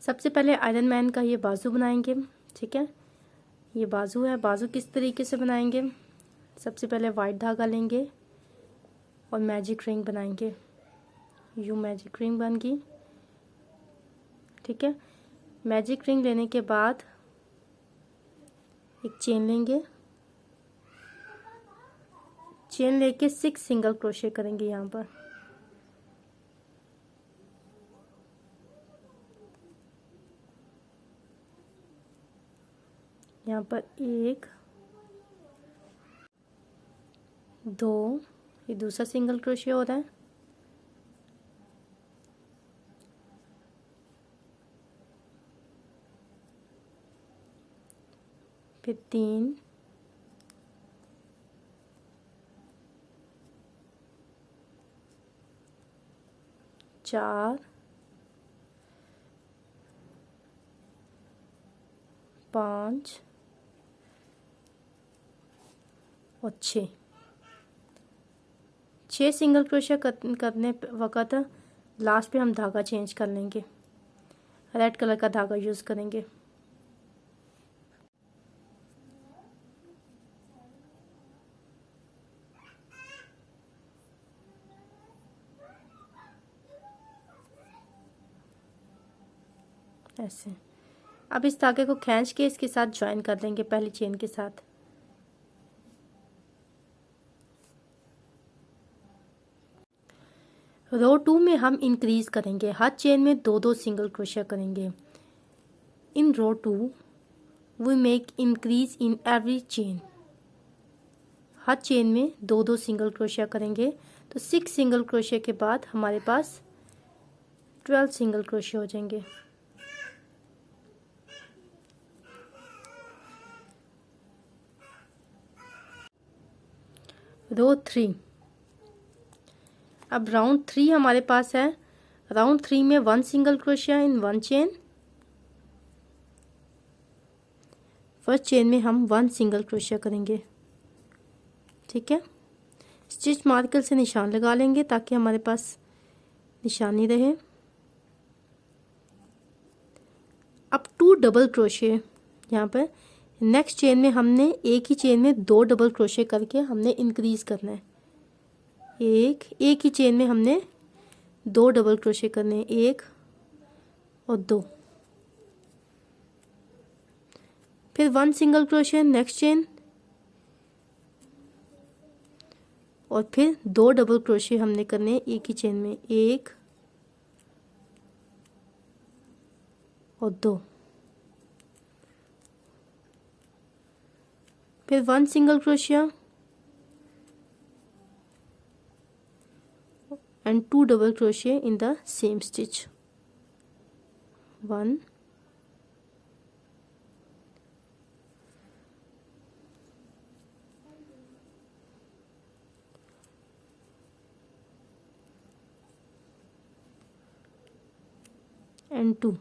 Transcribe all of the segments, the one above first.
सबसे पहले iron man का ये बाजू बनाएंगे। ठीक है, ये बाजू है। बाजू किस तरीके से बनाएंगे, सबसे पहले वाइट धागा लेंगे और मैजिक रिंग बनाएंगे। यूँ मैजिक रिंग बन गई। ठीक है, मैजिक रिंग लेने के बाद एक चेन लेंगे। चेन लेके 6 सिंगल क्रोशे करेंगे। यहाँ पर एक, 2, ये दूसरा सिंगल क्रोशे हो रहा है। फिर 3, 4, 5 और 6 सिंगल क्रोशिया करने वक़्त लास्ट पे हम धागा चेंज कर लेंगे। रेड कलर का धागा यूज़ करेंगे। ऐसे अब इस धागे को खींच के इसके साथ ज्वाइन कर देंगे पहली चेन के साथ। रो 2 में हम इंक्रीज करेंगे। हर चेन में 2-2 सिंगल क्रोशिया करेंगे। In row 2 we make increase in every chain. हर चेन में 2-2 सिंगल क्रोशिया करेंगे तो 6 सिंगल क्रोशिया के बाद हमारे पास 12 सिंगल क्रोशिया हो जाएंगे। रो 3, अब राउंड 3 हमारे पास है। राउंड 3 में 1 सिंगल क्रोशिया इन 1 चेन। फर्स्ट चेन में हम 1 सिंगल क्रोशिया करेंगे। ठीक है, स्टिच मार्कर से निशान लगा लेंगे ताकि हमारे पास निशानी रहे। अब 2 डबल क्रोशिया यहाँ पर नेक्स्ट चेन में हमने एक ही चेन में 2 डबल क्रोशिया करके हमने इंक्रीज करना है। एक ही चेन में हमने 2 डबल क्रोशिया करने हैं, 1 और 2। फिर 1 सिंगल क्रोशिया नेक्स्ट चेन और फिर 2 डबल क्रोशिया हमने करने हैं एक ही चेन में, 1 और 2। फिर 1 single crochet and 2 double crochet in the same stitch, 1 and 2।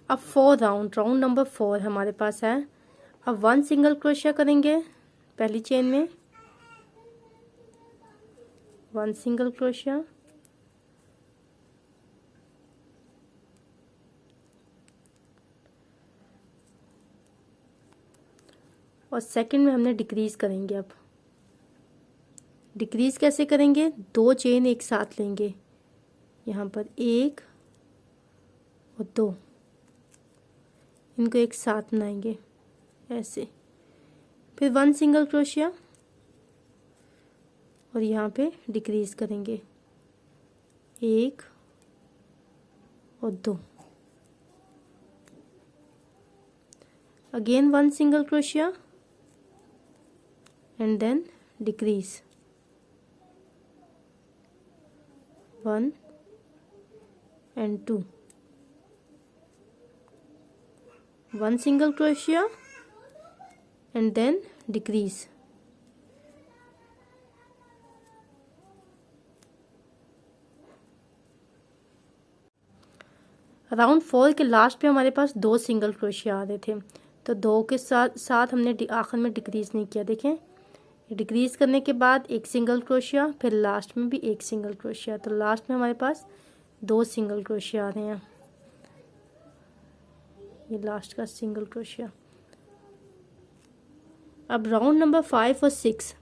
अब 4 राउंड नंबर 4 हमारे पास है। अब 1 सिंगल क्रोशिया करेंगे पहली चेन में, 1 सिंगल क्रोशिया और सेकंड में हमने डिक्रीज करेंगे। अब डिक्रीज कैसे करेंगे, 2 चेन एक साथ लेंगे, यहाँ पर 1 और 2, इनको एक साथ बनाएंगे ऐसे। फिर 1 सिंगल क्रोशिया और यहाँ पे डिक्रीज करेंगे, 1 और 2। अगेन 1 सिंगल क्रोशिया and then decrease, 1 and 2, 1 single crochet and then decrease, round 4 के लास्ट पे हमारे पास 2 सिंगल क्रोशिया आ रहे थे, तो 2 के साथ हमने आखिर में डिक्रीज नहीं किया। देखें डिक्रीज करने के बाद एक सिंगल क्रोशिया, फिर लास्ट में भी एक सिंगल क्रोशिया, तो लास्ट में हमारे पास 2 सिंगल क्रोशिया आ रहे हैं। ये लास्ट का सिंगल क्रोशिया। अब राउंड नंबर 5 और 6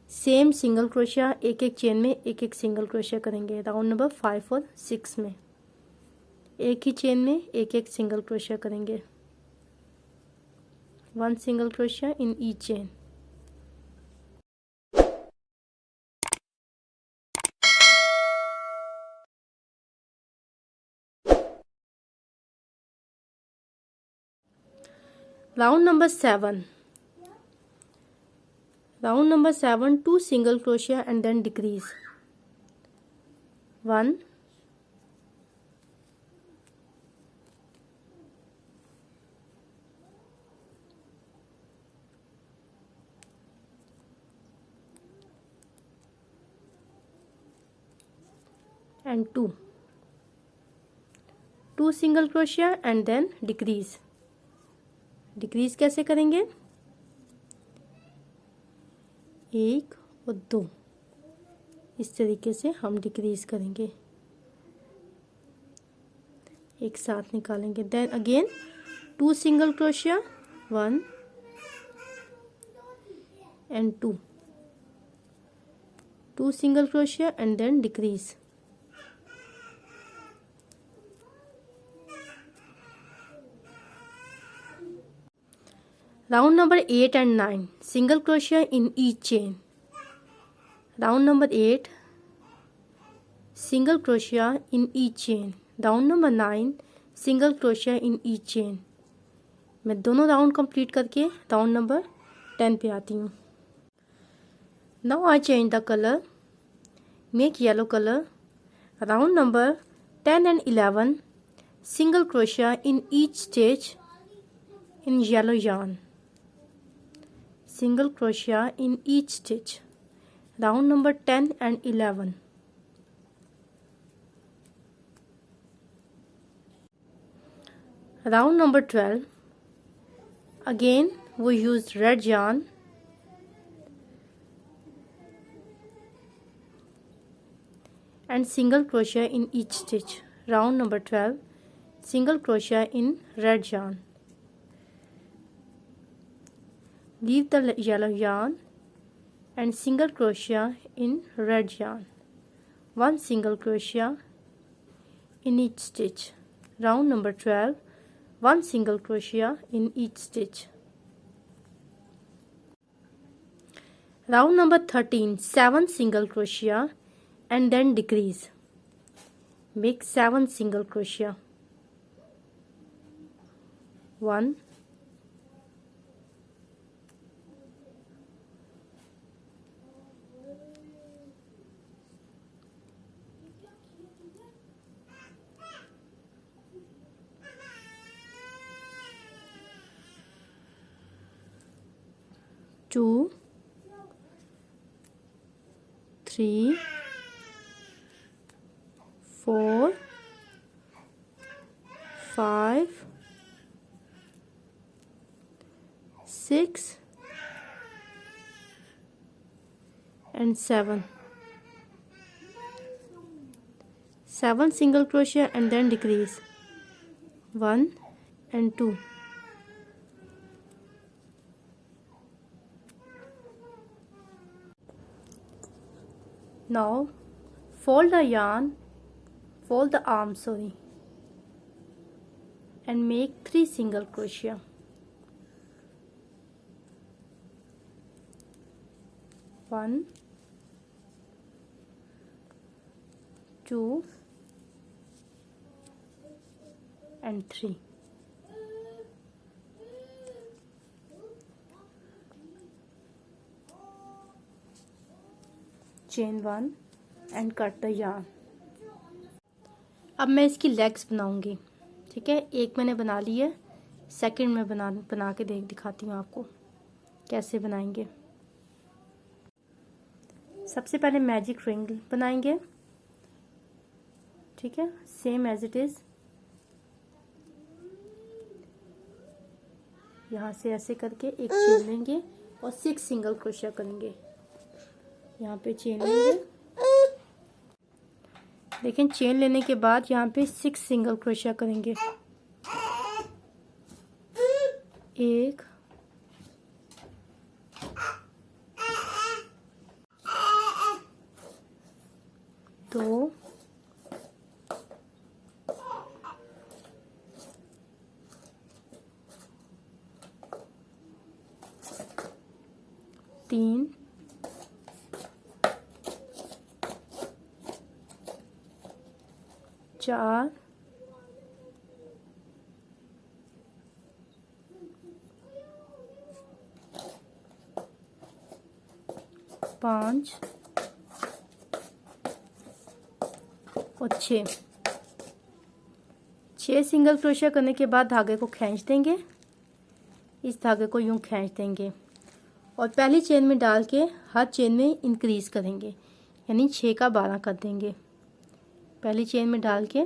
सेम सिंगल क्रोशिया, एक एक चेन में एक एक सिंगल क्रोशिया करेंगे। राउंड नंबर 5 और 6 में एक ही चेन में एक एक सिंगल क्रोशिया करेंगे। 1 single crochet in each chain. Round number 7, 2 single crochet and then decrease 1 and 2 single crochet and then decrease कैसे करेंगे? 1 और 2 इस तरीके से हम डिक्रीज करेंगे, एक साथ निकालेंगे। देन अगेन 2 सिंगल क्रोशिया, 1 and 2 single crochet and then decrease. Round number 8 and 9 single crochet in each chain. Round number 8 single crochet in each chain. Round number 9 single crochet in each chain. मैं दोनों round complete करके round number 10 पे आती हूँ। Now I change the color, make yellow color. Round number 10 and 11 single crochet in each stitch in yellow yarn. Single crochet in each stitch. Round number 10 and 11. Round number 12. Again we use red yarn and single crochet in each stitch. Round number 12, single crochet in red yarn. Leave the yellow yarn and single crochet in red yarn. 1 single crochet in each stitch. Round number 12, 1 single crochet in each stitch. Round number 13, 7 single crochet and then decrease. Make 7 single crochet. 1 2 3 4 5 6 and 7 single crochet and then decrease. 1 and 2. Now fold the arm and make 3 single crochet. 1 2 and 3. Chain 1 and cut the yarn. अब मैं इसकी legs बनाऊंगी, ठीक है। एक मैंने बना ली है, सेकंड में बना के दिखाती हूँ आपको कैसे बनाएंगे। सबसे पहले मैजिक रिंग बनाएंगे, ठीक है, सेम एज इट इज। यहाँ से ऐसे करके एक चेन लेंगे और 6 सिंगल क्रोशिया करेंगे। यहाँ पे चेन लेंगे, देखें चेन लेने के बाद यहाँ पे 6 सिंगल क्रोशिया करेंगे। 1 2 3 4 5 और 6 सिंगल क्रोशिया करने के बाद धागे को खींच देंगे। इस धागे को यूं खींच देंगे और पहली चेन में डाल के हर चेन में इंक्रीज करेंगे, यानी 6 का 12 कर देंगे। पहली चेन में डाल के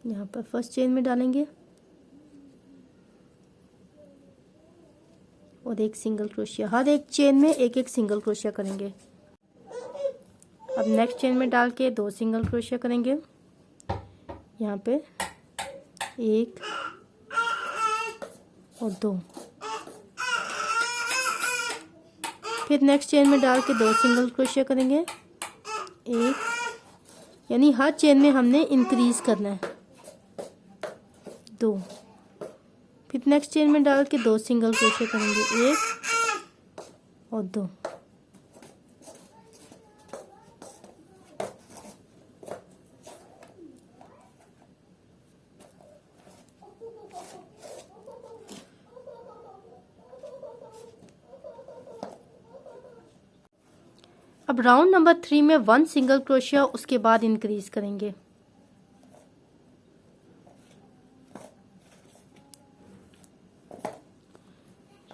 यहाँ पर फर्स्ट चेन में डालेंगे और 1 सिंगल क्रोशिया, हर एक चेन में एक सिंगल क्रोशिया करेंगे। अब नेक्स्ट चेन में डाल के 2 सिंगल क्रोशिया करेंगे। यहाँ पे 1 और 2, फिर नेक्स्ट चेन में डाल के 2 सिंगल क्रोशिया करेंगे। 1, यानी हर चेन में हमने इंक्रीज करना है। 2, फिर नेक्स्ट चेन में डाल के 2 सिंगल क्रोशिया करेंगे। 1 और 2। अब राउंड नंबर 3 में 1 सिंगल क्रोशिया, उसके बाद इंक्रीज करेंगे।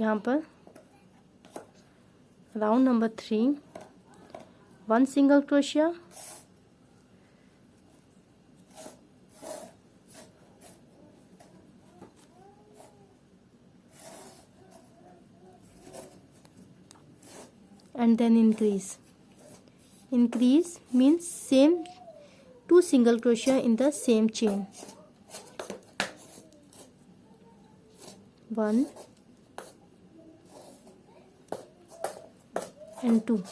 यहाँ पर round number 3 1 single crochet, and then increase means same 2 single crochet in the same chain, 1 and 2,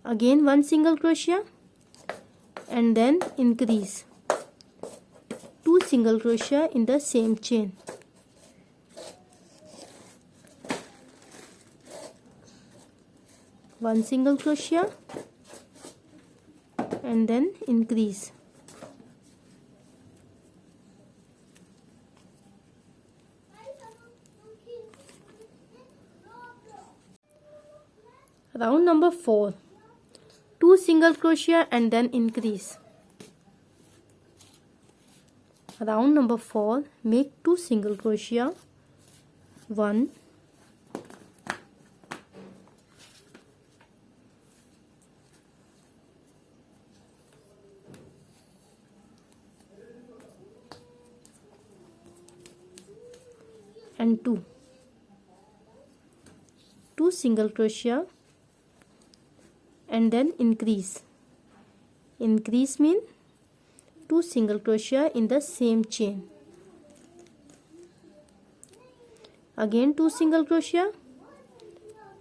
again 1 single crochet and then increase 2 single crochet in the same chain, 1 single crochet and then increase, round number 4 2 single crochet and then increase, round number 4 make 2 single crochet, 1 and 2 single crochet and then increase mean 2 single crochet in the same chain, again 2 single crochet,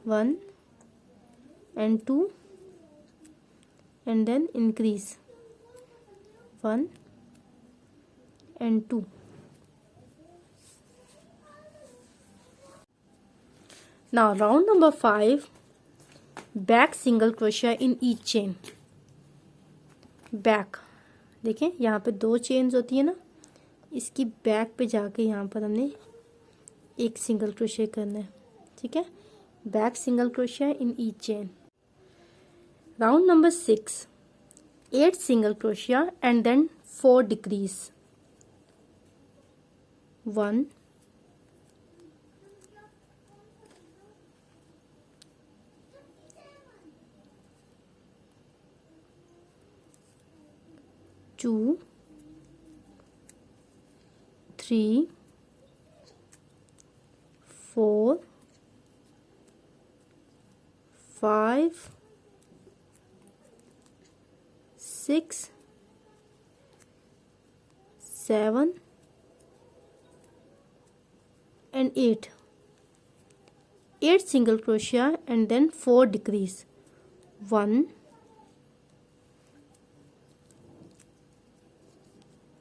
1 and 2 and then increase, 1 and 2. Now round number 5 back single crochet in each chain, back देखें यहाँ पे 2 chains होती है ना, इसकी back पे जाके यहाँ पर हमने 1 सिंगल क्रोशे करना है। ठीक है, back single crochet in each chain. Round number 6 8 single crochet and then 4 decrease, 1 2 2 3 4 5 6 7 and 8 single crochet and then 4 decrease. 1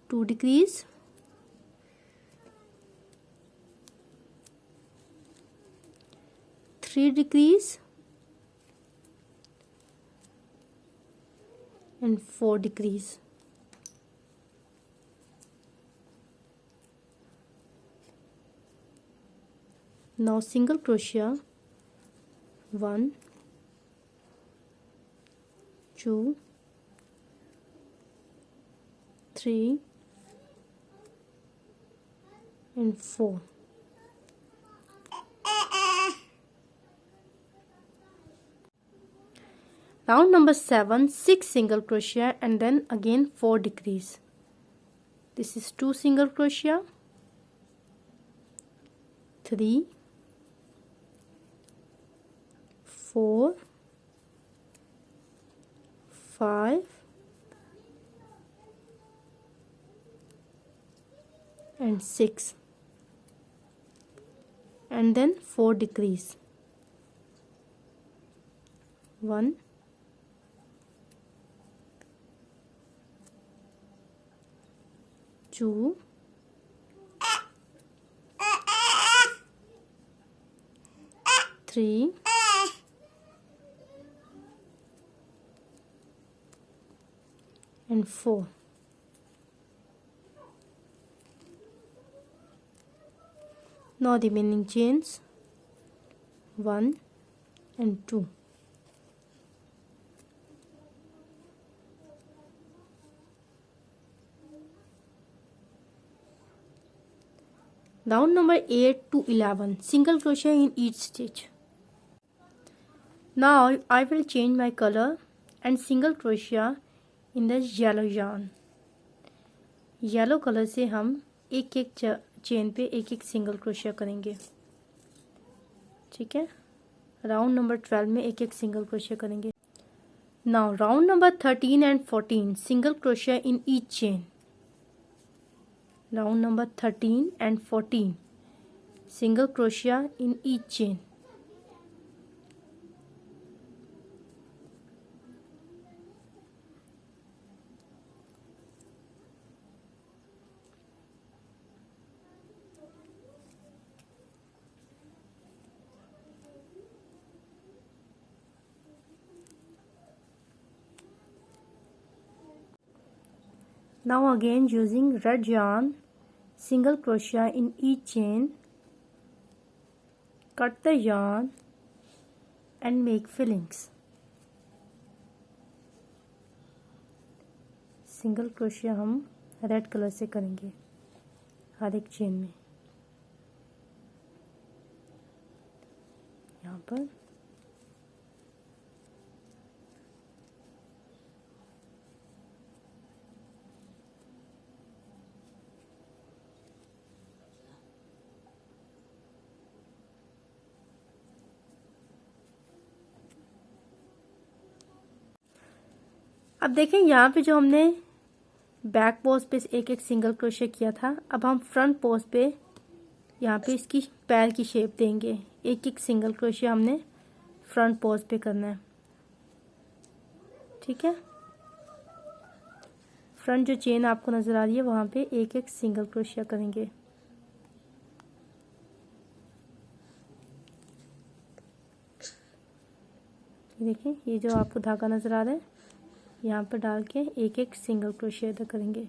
2 decrease, 3 decrease and 4 decrease. Now single crochet 1 2 3 and 4. Round number 7, 6 single crochet and then again 4 decrease. This is 2 single crochet, 3 4 5 and 6 and then 4 decrease. 1 2 3 and 4. Now remaining chains 1 and 2. Round number 8 to 11, single crochet in each stitch. Now I will change my color and single crochet in the yellow yarn. Yellow colour से हम एक एक chain पे एक एक single क्रोशिया करेंगे, ठीक है। राउंड नंबर 12 में एक एक सिंगल क्रोशिया करेंगे। Now round number 13 and 14 single crochet in each chain. Round number 13 and 14 single crochet in each chain. Now again using red yarn, single crochet in each chain, cut the yarn and make fillings. Single crochet हम red colour से करेंगे हर एक chain में। यहाँ पर अब देखें यहाँ पे जो हमने बैक पोस्ट पे एक एक सिंगल क्रोशे किया था, अब हम फ्रंट पोस्ट पे यहाँ पे इसकी पैर की शेप देंगे। एक एक सिंगल क्रोशे हमने फ्रंट पोस्ट पे करना है, ठीक है। फ्रंट जो चेन आपको नज़र आ रही है वहाँ पे एक एक सिंगल क्रोशिया करेंगे। देखिए ये जो आपको धागा नज़र आ रहा है यहाँ पर डाल के एक एक सिंगल क्रोशिया अदा करेंगे।